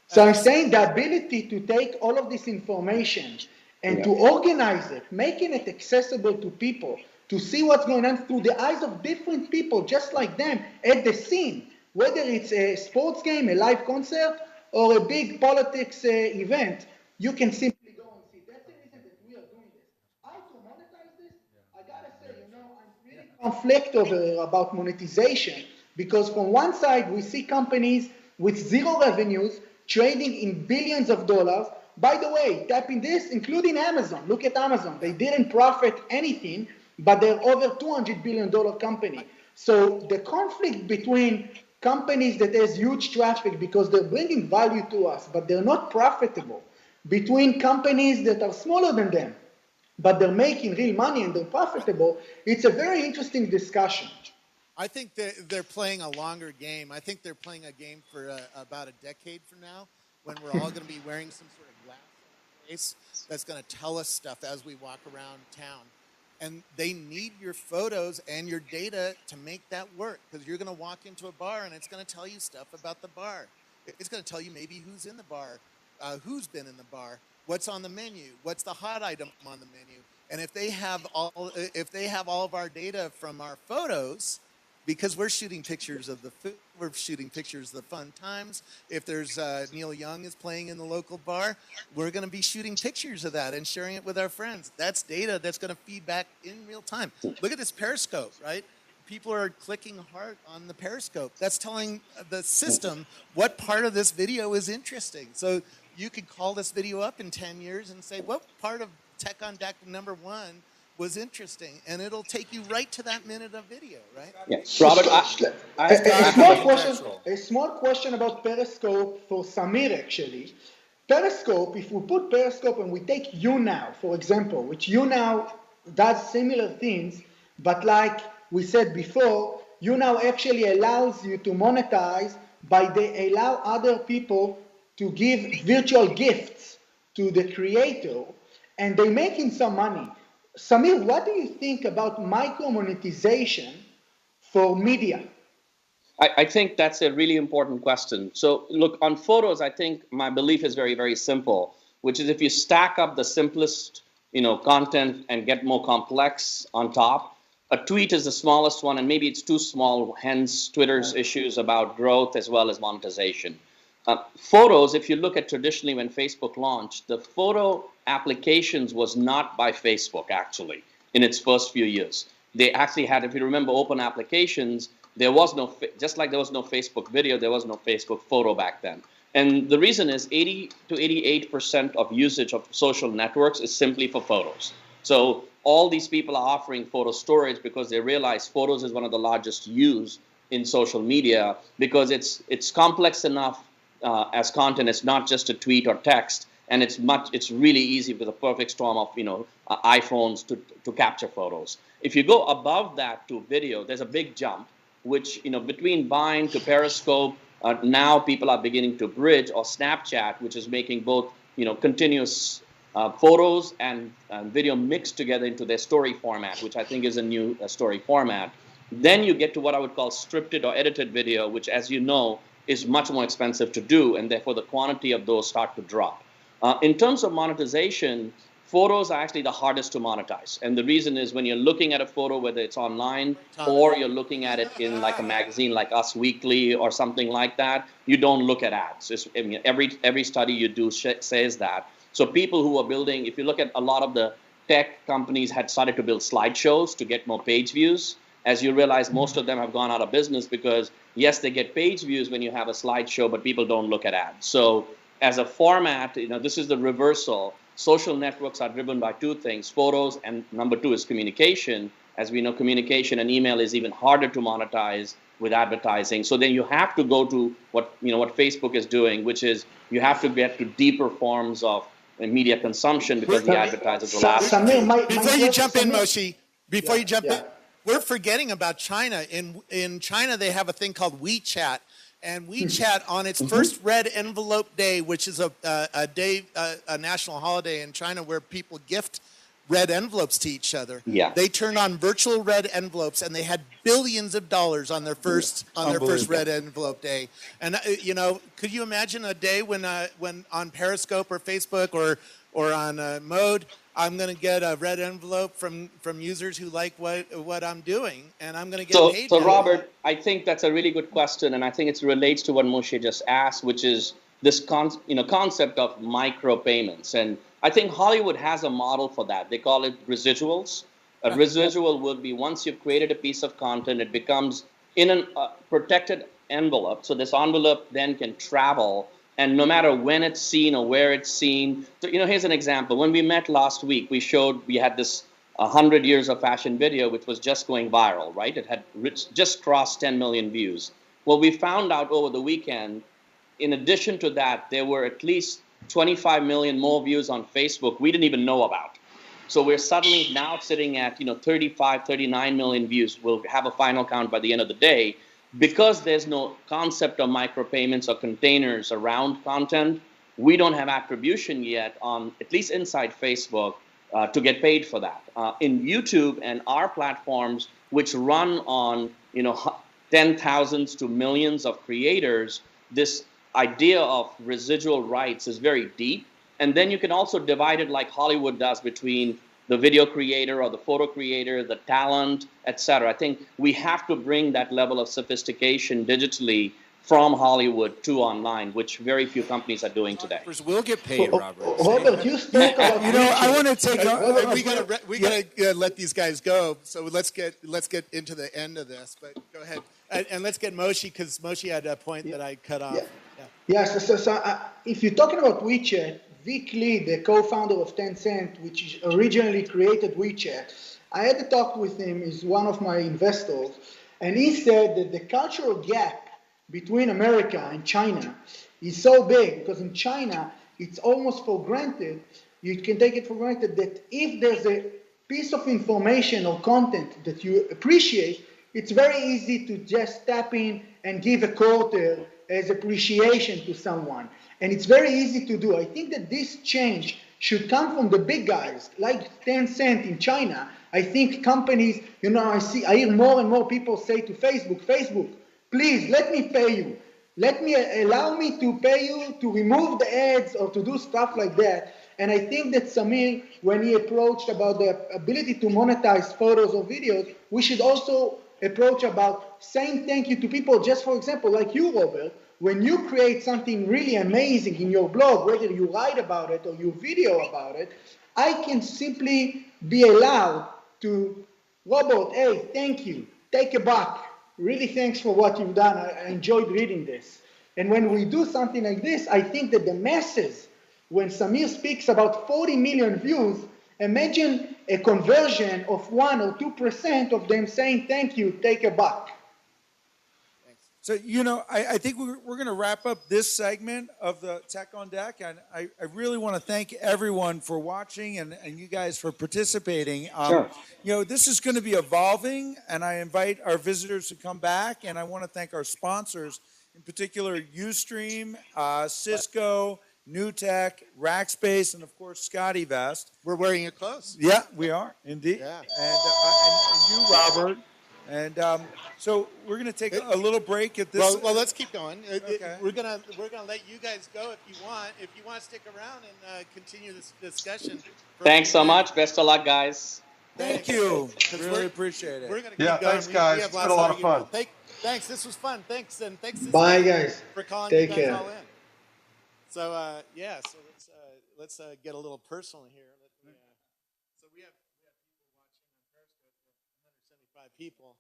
So I'm saying the ability to take all of this information and to organize it, making it accessible to people, to see what's going on through the eyes of different people, just like them, at the scene, whether it's a sports game, a live concert, or a big politics event, you can simply go and see. That's the reason that we are doing this. How to monetize this? I gotta say, I'm really conflicted about monetization, because from one side, we see companies with zero revenues trading in billions of dollars. By the way, tapping this, including Amazon. Look at Amazon. They didn't profit anything, but they're over $200 billion company. So the conflict between companies that has huge traffic because they're bringing value to us, but they're not profitable, between companies that are smaller than them, but they're making real money and they're profitable, it's a very interesting discussion. I think they're playing a longer game. I think they're playing a game for about a decade from now, when we're all going to be wearing some sort of glass on our face that's going to tell us stuff as we walk around town. And they need your photos and your data to make that work, because you're going to walk into a bar and it's going to tell you stuff about the bar. It's going to tell you maybe who's in the bar, who's been in the bar, what's on the menu, what's the hot item on the menu. And if they have all of our data from our photos, because we're shooting pictures of the food, we're shooting pictures of the fun times. If there's Neil Young is playing in the local bar, we're going to be shooting pictures of that and sharing it with our friends. That's data that's going to feed back in real time. Look at this Periscope, right? People are clicking hard on the Periscope. That's telling the system what part of this video is interesting. So you could call this video up in 10 years and say, what part of Tech on Deck #1 was interesting, and it'll take you right to that minute of video, right? Yes, Robert. A small question about Periscope for Samir, actually. Periscope, if we put Periscope and we take YouNow, for example, which YouNow does similar things, but like we said before, YouNow actually allows you to monetize by they allow other people to give virtual gifts to the creator, and they're making some money. Samir, what do you think about micro-monetization for media? I think that's a really important question. So look, on photos, I think my belief is very, very simple, which is if you stack up the simplest, content and get more complex on top, a tweet is the smallest one, and maybe it's too small, hence Twitter's issues about growth as well as monetization. Photos, if you look at traditionally when Facebook launched, the photo applications was not by Facebook, actually, in its first few years. They actually had, if you remember, open applications. There was no, just like there was no Facebook video, there was no Facebook photo back then. And the reason is 80 to 88% of usage of social networks is simply for photos. So all these people are offering photo storage because they realize photos is one of the largest used in social media, because it's complex enough as content. It's not just a tweet or text, and it's really easy with a perfect storm of iPhones to capture photos. If you go above that to video, there's a big jump, which between Vine to Periscope, now people are beginning to bridge, or Snapchat, which is making both continuous photos and video mixed together into their story format, which I think is a new story format. Then you get to what I would call scripted or edited video, which, as you know, is much more expensive to do, and therefore the quantity of those start to drop. In terms of monetization, photos are actually the hardest to monetize. And the reason is when you're looking at a photo, whether it's online or you're looking at it in like a magazine like Us Weekly or something like that, you don't look at ads. Every study you do says that. So people who are building, if you look at a lot of the tech companies had started to build slideshows to get more page views. As you realize, most of them have gone out of business because, yes, they get page views when you have a slideshow, but people don't look at ads. So as a format, this is the reversal. Social networks are driven by two things, photos, and number two is communication. As we know, communication and email is even harder to monetize with advertising. So then you have to go to what Facebook is doing, which is you have to get to deeper forms of media consumption because the advertisers will ask. Before you jump in, Moshe, we're forgetting about China. In China, they have a thing called WeChat. And WeChat, on its first red envelope day, which is a national holiday in China where people gift red envelopes to each other. Yeah. They turned on virtual red envelopes, and they had billions of dollars on their first red envelope day. And could you imagine a day when on Periscope or Facebook or on Mode, I'm going to get a red envelope from users who like what I'm doing, and I'm going to get paid. So Robert, I think that's a really good question, and I think it relates to what Moshe just asked, which is this concept of micropayments. And I think Hollywood has a model for that. They call it residuals. A residual would be once you've created a piece of content, it becomes in a protected envelope. So this envelope then can travel, and no matter when it's seen or where it's seen. So, here's an example. When we met last week, we had this 100 years of fashion video, which was just going viral, right? It had just crossed 10 million views. Well, we found out over the weekend, in addition to that, there were at least 25 million more views on Facebook we didn't even know about. So we're suddenly now sitting at 35, 39 million views. We'll have a final count by the end of the day. Because there's no concept of micropayments or containers around content, we don't have attribution yet on, at least inside Facebook, to get paid for that. In YouTube and our platforms, which run on 10,000s to millions of creators, this idea of residual rights is very deep. And then you can also divide it like Hollywood does between the video creator or the photo creator, the talent, etc. I think we have to bring that level of sophistication digitally from Hollywood to online, which very few companies are doing today. Will get paid, Robert. Robert, you spoke about I want to take. We gotta let these guys go. So let's get into the end of this. But go ahead, and let's get Moshe, because Moshe had a point that I cut off. So if you're talking about WeChat, Vic Lee, the co-founder of Tencent, which originally created WeChat, I had a talk with him. He's one of my investors, and he said that the cultural gap between America and China is so big, because in China, it's almost for granted, you can take it for granted that if there's a piece of information or content that you appreciate, it's very easy to just tap in and give a quarter as appreciation to someone. And it's very easy to do. I think that this change should come from the big guys, like Tencent in China. I think companies, I hear more and more people say to Facebook, please let me pay you. Allow me to pay you to remove the ads or to do stuff like that. And I think that Samir, when he approached about the ability to monetize photos or videos, we should also approach about saying thank you to people. Just for example, like you, Robert, when you create something really amazing in your blog, whether you write about it or you video about it, I can simply be allowed to, Robert, hey, thank you, take a buck. Really thanks for what you've done. I enjoyed reading this. And when we do something like this, I think that the masses, when Samir speaks about 40 million views, imagine a conversion of 1 or 2% of them saying, thank you, take a buck. So, I think we're going to wrap up this segment of the Tech on Deck. And I really want to thank everyone for watching and you guys for participating. Sure. This is going to be evolving, and I invite our visitors to come back. And I want to thank our sponsors, in particular, Ustream, Cisco, NewTek, Rackspace, and, of course, Scotty Vest. We're wearing your clothes. Yeah, we are, indeed. Yeah. And you, Robert. And so we're going to take a little break at this. Well, let's keep going. Okay. We're gonna let you guys go if you want. If you want to stick around and continue this discussion. Thanks so much. Best of luck, guys. Thank you. Really appreciate it. We're gonna keep going. Thanks, guys. It's been a lot of fun. Thanks. This was fun. Thanks, and thanks. Bye, guys. For calling Take you guys care. all in. So So let's get a little personal here. So we have people watching on Periscope, 175 people.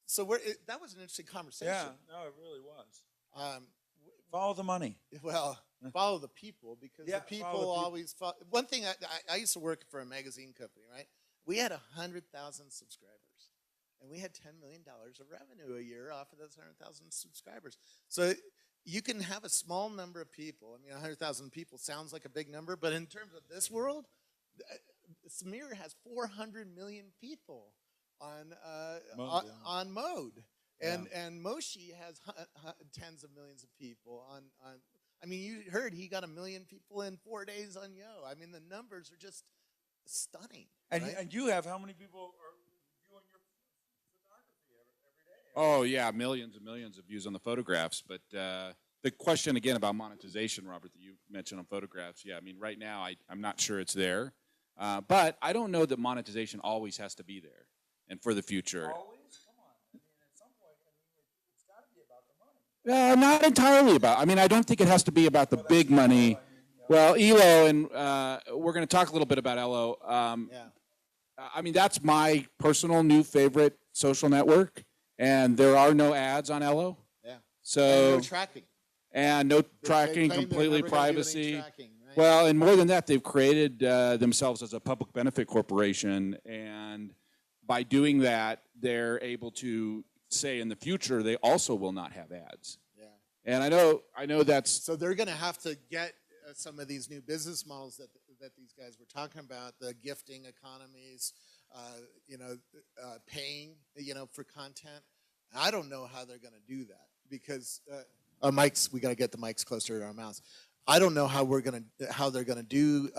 So that was an interesting conversation. Yeah, no, it really was. Follow the money. Well, follow the people, because Yeah, the people follow the people. always follow. One thing, I used to work for a magazine company, right? We had 100,000 subscribers, and we had $10 million of revenue a year off of those 100,000 subscribers. So you can have a small number of people. I mean, 100,000 people sounds like a big number, but in terms of this world, Samir has 400 million people on Mode, and Moshe has tens of millions of people on. I mean, you heard he got 1 million people in 4 days on Yo. I mean, the numbers are just stunning. And, right? and you have how many people are viewing your photography every day? Oh, yeah, millions and millions of views on the photographs. But the question, again, about monetization, Robert, that you mentioned on photographs, I mean, right now I'm not sure it's there. But I don't know that monetization always has to be there and for the future. Always? Come on. I mean, at some point, it's got to be about the money. Not entirely about. I mean, I don't think it has to be about the big money. Well, Elo, and we're going to talk a little bit about Elo. I mean, that's my personal new favorite social network, and there are no ads on Elo. Yeah. So And no tracking. And no They tracking, claim they're completely never gonna do any privacy. tracking, right? Well, and more than that, they've created themselves as a public benefit corporation, and by doing that, they're able to say in the future they also will not have ads. Yeah. And I know that's So they're going to have to get some of these new business models that these guys were talking about, the gifting economies, paying, for content. I don't know how they're going to do that because mics. We got to get the mics closer to our mouths. I don't know how they're gonna do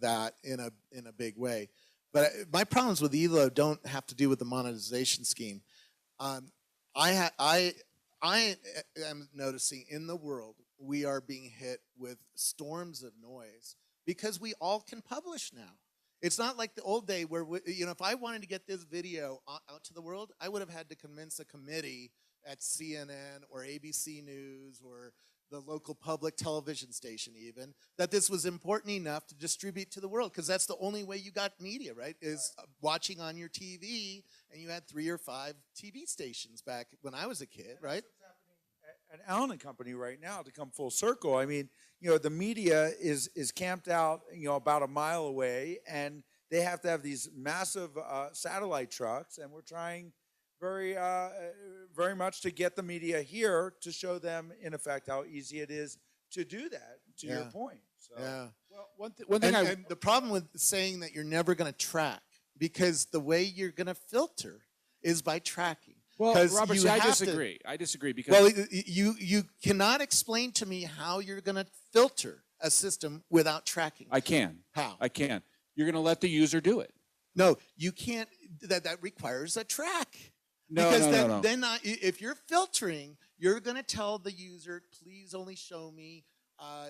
that in a big way. But my problems with ELO don't have to do with the monetization scheme. I am noticing in the world we are being hit with storms of noise because we all can publish now. It's not like the old day where if I wanted to get this video out to the world, I would have had to convince a committee at CNN or ABC News or the local public television station even, that this was important enough to distribute to the world, because that's the only way you got media, right? Is watching on your TV, and you had 3 or 5 TV stations back when I was a kid, right? That's what's happening at Allen and Company right now, to come full circle. I mean, the media is camped out, about a mile away, and they have to have these massive satellite trucks, and we're trying very much to get the media here to show them, in effect, how easy it is to do that, to your point. So. Yeah. Well, one thing and the problem with saying that you're never going to track, because the way you're going to filter is by tracking. Well, Robert, I disagree. I disagree because well, you cannot explain to me how you're going to filter a system without tracking. I can. How? I can. You're going to let the user do it. No, you can't. That requires a track. No, because no. then if you're filtering, you're going to tell the user, please only show me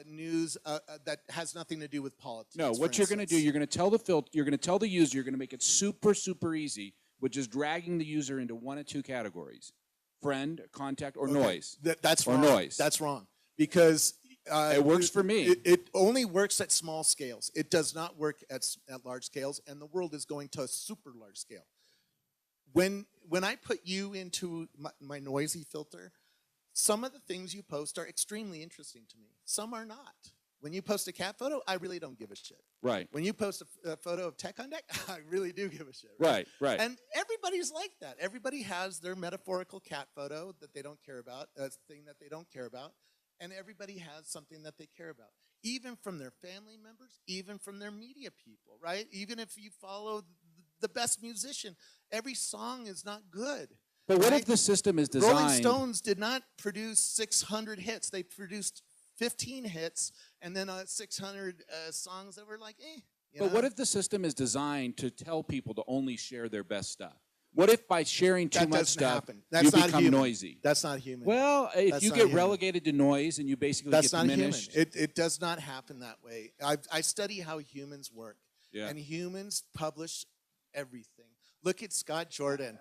news that has nothing to do with politics. No, what you're going to do, you're going to tell the user, you're going to make it super, super easy, which is dragging the user into 1 of 2 categories: friend, contact, or noise. That's or wrong. Noise. That's wrong, because it works for me. It only works at small scales. It does not work at large scales, and the world is going to a super large scale. When I put you into my noisy filter, some of the things you post are extremely interesting to me. Some are not. When you post a cat photo, I really don't give a shit. Right. When you post a photo of tech on deck, I really do give a shit. Right. And everybody's like that. Everybody has their metaphorical cat photo that they don't care about, a thing that they don't care about, and everybody has something that they care about. Even from their family members, even from their media people, right? Even if you follow the best musician, every song is not good. But what if the system is designed? Rolling Stones did not produce 600 hits. They produced 15 hits and then 600 songs that were like, But what if the system is designed to tell people to only share their best stuff? What if by sharing too much stuff, you become noisy? That's not human. Well, if you get relegated to noise and you basically get diminished. That's not human. It does not happen that way. I study how humans work. Yeah. And humans publish everything. Look at Scott Jordan.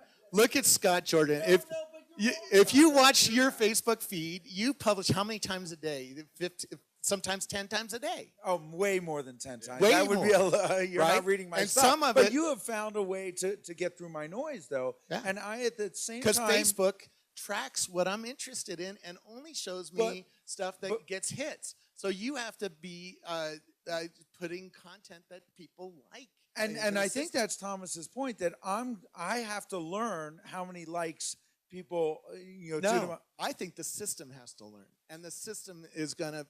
If you watch your Facebook feed, you publish how many times a day? 50, sometimes 10 times a day. Oh, way more than 10 times. Way that would more. Be you're right? not reading my and stuff. Some of but it, you have found a way to get through my noise, though. Yeah. And I, at the same time... Because Facebook tracks what I'm interested in and only shows me stuff that gets hits. So you have to be putting content that people like. And I think that's Thomas's point, that I have to learn how many likes people No, I think the system has to learn, and the system is gonna.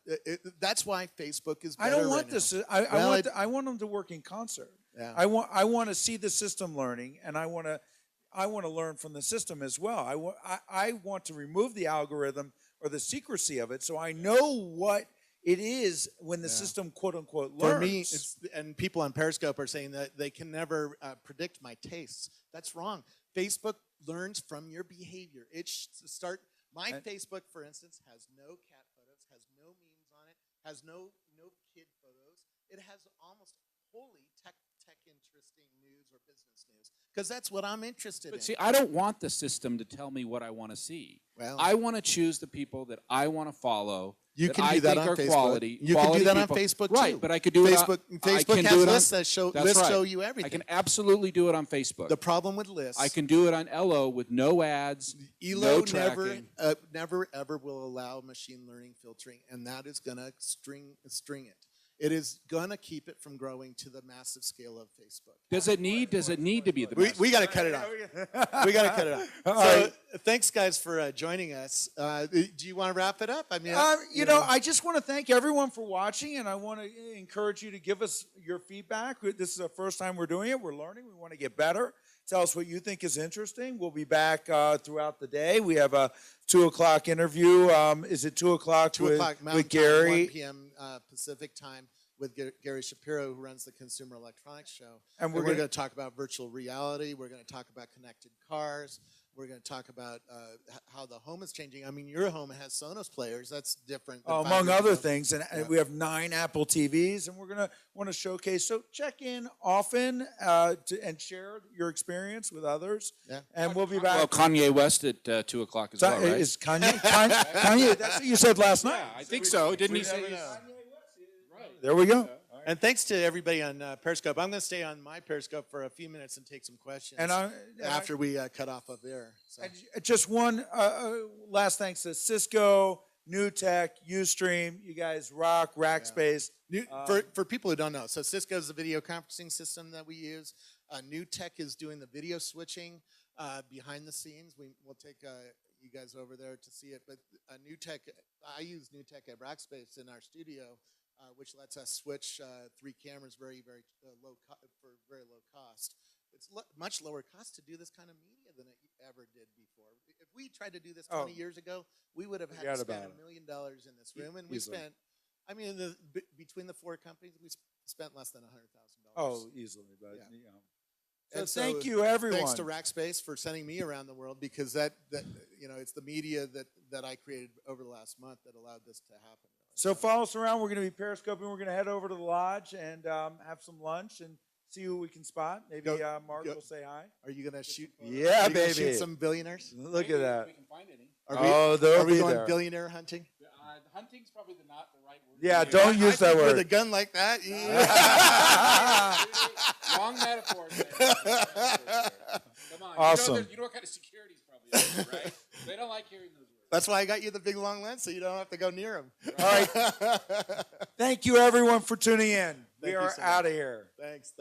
That's why Facebook is better. I don't want right this. now. I want them to work in concert. Yeah. I want to see the system learning, and I want to learn from the system as well. I want to remove the algorithm or the secrecy of it, so I know what it is when the system, quote unquote, learns. For me, and people on Periscope are saying that they can never predict my tastes. That's wrong. Facebook learns from your behavior. My Facebook, for instance, has no cat photos, has no memes on it, has no kid photos. It has almost wholly tech interesting news or business news, because that's what I'm interested in. But see, I don't want the system to tell me what I want to see. Well, I want to choose the people that I want to follow. You can do that on Facebook. Quality you can do that people. on Facebook too. Right, but I could do Facebook, it on Facebook has lists that show you everything. I can absolutely do it on Facebook. The problem with lists, I can do it on Elo with no ads, no tracking. never ever will allow machine learning filtering, and that is going to string it. It is going to keep it from growing to the massive scale of Facebook. Does it need to be the massive? We got to cut it off. We got to cut it off. So thanks, guys, for joining us. Do you want to wrap it up? I mean, I just want to thank everyone for watching, and I want to encourage you to give us your feedback. This is the first time we're doing it. We're learning. We want to get better. Tell us what you think is interesting. We'll be back throughout the day. We have a 2:00 interview. Is it 2:00 2 with, o'clock Mountain with Gary? Time, 1 p.m. Pacific time with Gary Shapiro, who runs the Consumer Electronics Show. And we're we're going to talk about virtual reality. We're going to talk about connected cars. We're going to talk about how the home is changing. I mean, your home has Sonos players. That's different. Than among 5 years other ago. things. And we have 9 Apple TVs, and we're going to want to showcase. So check in often and share your experience with others. Yeah. And we'll be back. Well, Kanye West at 2:00 as well, right? Is Kanye? That's what you said last night. I think so. Didn't he say? There we go. And thanks to everybody on Periscope. I'm going to stay on my Periscope for a few minutes and take some questions after we cut off of there. So. And just one last thanks to Cisco, New Tech, Ustream. You guys rock, Rackspace. For people who don't know, so Cisco is the video conferencing system that we use. New Tech is doing the video switching behind the scenes. We'll take you guys over there to see it. But New Tech, I use New Tech at Rackspace in our studio, which lets us switch 3 cameras very low cost. It's much lower cost to do this kind of media than it ever did before. If we tried to do this 20 years ago, we would have had to spend $1 million in this room, and we spent. I mean, between the 4 companies, we spent less than $100,000. Oh, easily, but yeah. you know. So thank you, everyone. Thanks to Rackspace for sending me around the world, because that it's the media that I created over the last month that allowed this to happen. So follow us around. We're going to be periscoping. We're going to head over to the lodge and have some lunch and see who we can spot. Maybe Mark will say hi. Are you going to shoot? Yeah, baby. Shoot some billionaires. Look at that. We can find any. Are we going billionaire hunting? Hunting's probably not the right word. Yeah, don't use that word. With a gun like that. Wrong metaphor. Come on. Awesome. You know what kind of security's probably out, right? They don't like hearing those words. That's why I got you the big long lens, so you don't have to go near them. All right. Thank you, everyone, for tuning in. We are so out of here. Thanks.